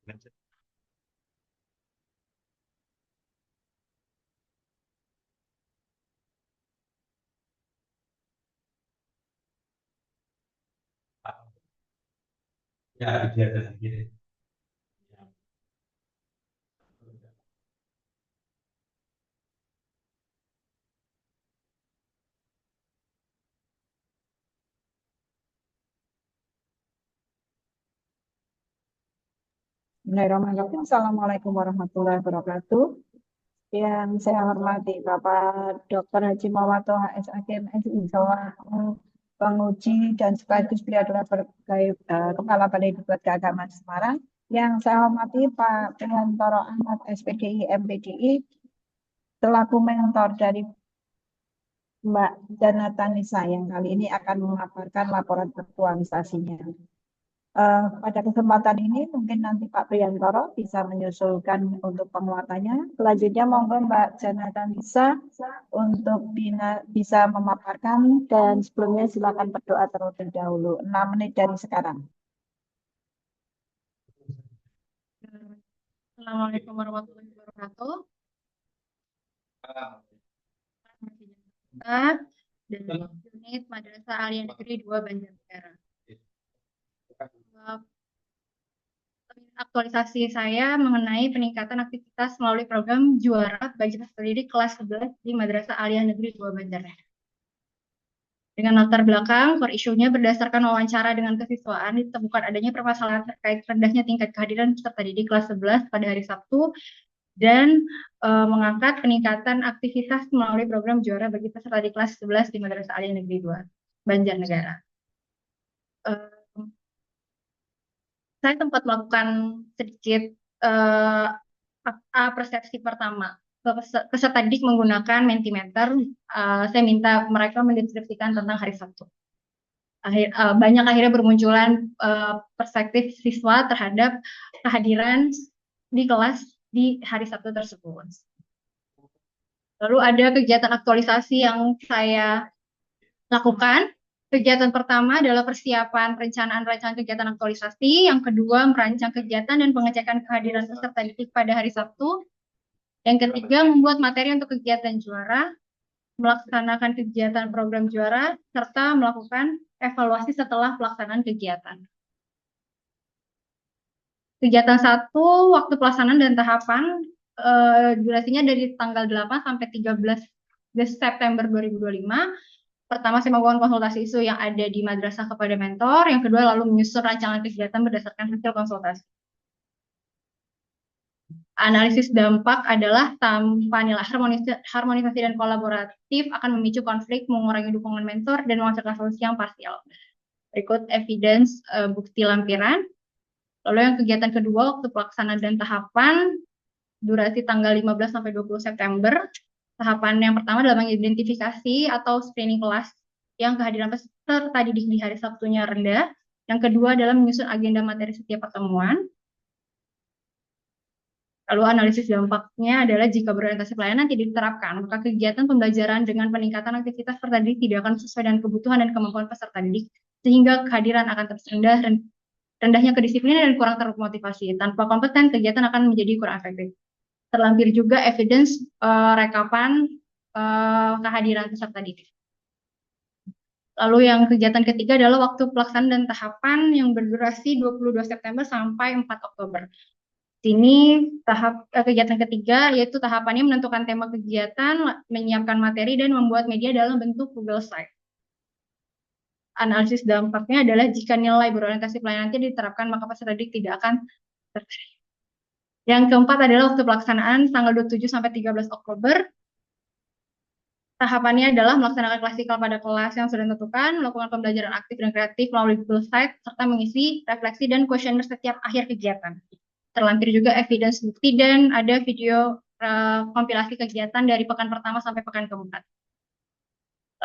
Ya, kegiatan gitu. Bismillahirrahmanirrahim. Assalamualaikum warahmatullahi wabarakatuh. Yang saya hormati Bapak Dr. Haji Muhammad Toha SAG MSI selaku penguji dan sekaligus beliau adalah Kepala Balai Debat Keagamaan Semarang. Yang saya hormati Pak Prihantoro Ahmad SPDI MPDI selaku mentor dari Mbak Janata Nisa yang kali ini akan memaparkan laporan aktualisasinya. Pada kesempatan ini mungkin nanti Pak Priyantoro bisa menyusulkan untuk penguatannya. Selanjutnya monggo Mbak Janata Nisa untuk bisa memaparkan dan sebelumnya silakan berdoa terlebih dahulu. 6 menit dari sekarang. Assalamualaikum warahmatullahi wabarakatuh. Dan unit Madrasah Aliyah Negeri 2 Banjarnegara. Aktualisasi saya mengenai peningkatan aktivitas melalui program Juara bagi peserta didik kelas 11 di Madrasah Aliyah Negeri 2 Banjarnegara. Dengan latar belakang, core issue-nya berdasarkan wawancara dengan kesiswaan, ditemukan adanya permasalahan terkait rendahnya tingkat kehadiran peserta didik kelas 11 pada hari Sabtu dan mengangkat peningkatan aktivitas melalui program Juara bagi peserta didik kelas 11 di Madrasah Aliyah Negeri 2 Banjarnegara. Saya sempat melakukan sedikit persepsi pertama. Peserta didik menggunakan Mentimeter. Saya minta mereka mendeskripsikan tentang hari Sabtu. Banyak akhirnya bermunculan perspektif siswa terhadap kehadiran di kelas di hari Sabtu tersebut. Lalu ada kegiatan aktualisasi yang saya lakukan. Kegiatan pertama adalah persiapan perencanaan kegiatan aktualisasi. Yang kedua, merancang kegiatan dan pengecekan kehadiran peserta didik pada hari Sabtu. Yang ketiga, membuat materi untuk kegiatan juara, melaksanakan kegiatan program juara, serta melakukan evaluasi setelah pelaksanaan kegiatan. Kegiatan 1, waktu pelaksanaan dan tahapan, durasinya dari tanggal 8 sampai 13 September 2025. Pertama, saya melakukan konsultasi isu yang ada di madrasah kepada mentor. Yang kedua, lalu menyusun rancangan kegiatan berdasarkan hasil konsultasi. Analisis dampak adalah tanpa nilai harmonisasi dan kolaboratif akan memicu konflik, mengurangi dukungan mentor, dan menghasilkan solusi yang parsial. Berikut evidence bukti lampiran. Lalu yang kegiatan kedua, waktu pelaksanaan dan tahapan, durasi tanggal 15 sampai 20 September. Tahapan yang pertama adalah mengidentifikasi atau screening kelas yang kehadiran peserta didik di hari Sabtunya rendah. Yang kedua adalah menyusun agenda materi setiap pertemuan. Lalu analisis dampaknya adalah jika berorientasi pelayanan tidak diterapkan, maka kegiatan pembelajaran dengan peningkatan aktivitas peserta didik tidak akan sesuai dengan kebutuhan dan kemampuan peserta didik, sehingga kehadiran akan terus rendah dan rendahnya kedisiplinan dan kurang termotivasi. Tanpa kompeten, kegiatan akan menjadi kurang efektif. Terlampir juga evidence rekapan kehadiran peserta didik. Lalu yang kegiatan ketiga adalah waktu pelaksanaan dan tahapan yang berdurasi 22 September sampai 4 Oktober. Sini kegiatan ketiga yaitu tahapannya menentukan tema kegiatan, menyiapkan materi, dan membuat media dalam bentuk Google Slide. Analisis dampaknya adalah jika nilai berorientasi pelayanan tidak diterapkan, maka peserta didik tidak akan tertarik. Yang keempat adalah waktu pelaksanaan tanggal 27 sampai 13 Oktober. Tahapannya adalah melaksanakan klasikal pada kelas yang sudah ditentukan, melakukan pembelajaran aktif dan kreatif melalui Google Site, serta mengisi refleksi dan kuesioner setiap akhir kegiatan. Terlampir juga evidence bukti dan ada video kompilasi kegiatan dari pekan pertama sampai pekan keempat.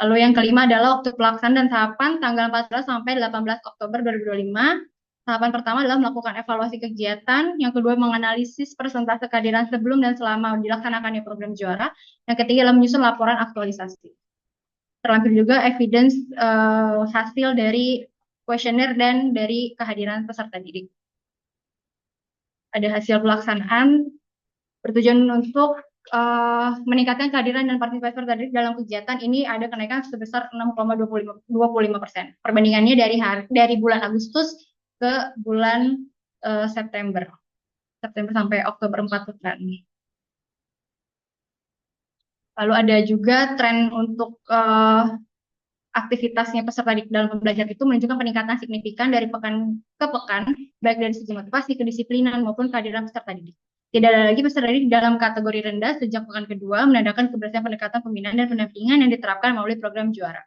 Lalu yang kelima adalah waktu pelaksanaan dan tahapan tanggal 14 sampai 18 Oktober 2025. Tahapan pertama adalah melakukan evaluasi kegiatan, yang kedua menganalisis persentase kehadiran sebelum dan selama dilaksanakannya program juara, yang ketiga adalah menyusun laporan aktualisasi. Terlampir juga evidence hasil dari kuesioner dan dari kehadiran peserta didik. ada hasil pelaksanaan bertujuan untuk meningkatkan kehadiran dan partisipasi peserta didik dalam kegiatan ini ada kenaikan sebesar 6,25%. Perbandingannya dari bulan Agustus ke bulan September sampai Oktober 4 bulan. Lalu ada juga tren untuk aktivitasnya peserta didik dalam pembelajaran itu menunjukkan peningkatan signifikan dari pekan ke pekan, baik dari segi motivasi, kedisiplinan, maupun kehadiran peserta didik. Tidak ada lagi peserta didik dalam kategori rendah sejak pekan kedua, menandakan keberhasilan pendekatan pembinaan dan pendampingan yang diterapkan melalui program juara.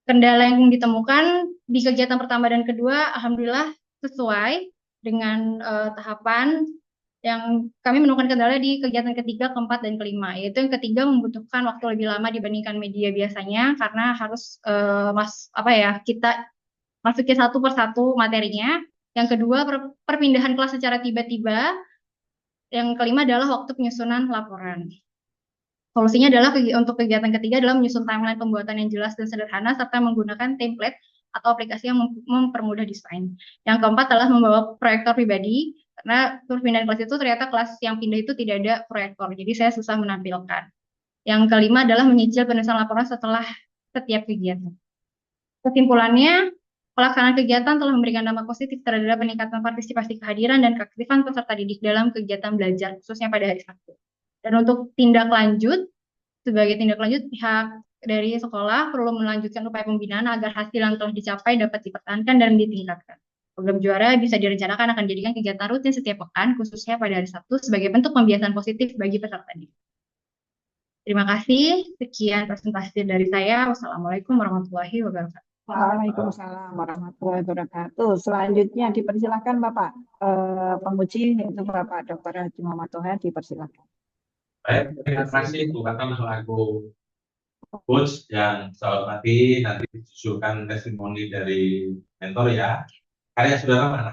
Kendala yang ditemukan di kegiatan pertama dan kedua, alhamdulillah sesuai dengan tahapan. Yang kami menemukan kendala di kegiatan ketiga, keempat, dan kelima, yaitu yang ketiga membutuhkan waktu lebih lama dibandingkan media biasanya karena harus kita masukin satu persatu materinya. Yang kedua, perpindahan kelas secara tiba-tiba. Yang kelima adalah waktu penyusunan laporan. Solusinya adalah untuk kegiatan ketiga adalah menyusun timeline pembuatan yang jelas dan sederhana serta menggunakan template atau aplikasi yang mempermudah desain. Yang keempat adalah membawa proyektor pribadi, karena perpindahan kelas itu ternyata kelas yang pindah itu tidak ada proyektor, jadi saya susah menampilkan. Yang kelima adalah menyicil penulisan laporan setelah setiap kegiatan. Kesimpulannya, pelaksanaan kegiatan telah memberikan dampak positif terhadap peningkatan partisipasi kehadiran dan keaktifan peserta didik dalam kegiatan belajar, khususnya pada hari Sabtu. Dan untuk sebagai tindak lanjut, pihak dari sekolah perlu melanjutkan upaya pembinaan agar hasil yang telah dicapai dapat dipertahankan dan ditingkatkan. Program juara bisa direncanakan akan dijadikan kegiatan rutin setiap pekan, khususnya pada hari Sabtu, sebagai bentuk pembiasaan positif bagi peserta didik. Terima kasih. Sekian presentasi dari saya. Wassalamualaikum warahmatullahi wabarakatuh. Waalaikumsalam warahmatullahi wabarakatuh. Selanjutnya dipersilakan Bapak penguji, yaitu Bapak Dr. Haji Muhammad Toha, dipersilakan. Baik, terima kasih Bu Kakak selaku coach yang saya hormati. Nanti disusulkan testimoni dari mentor ya. Karya saudara mana?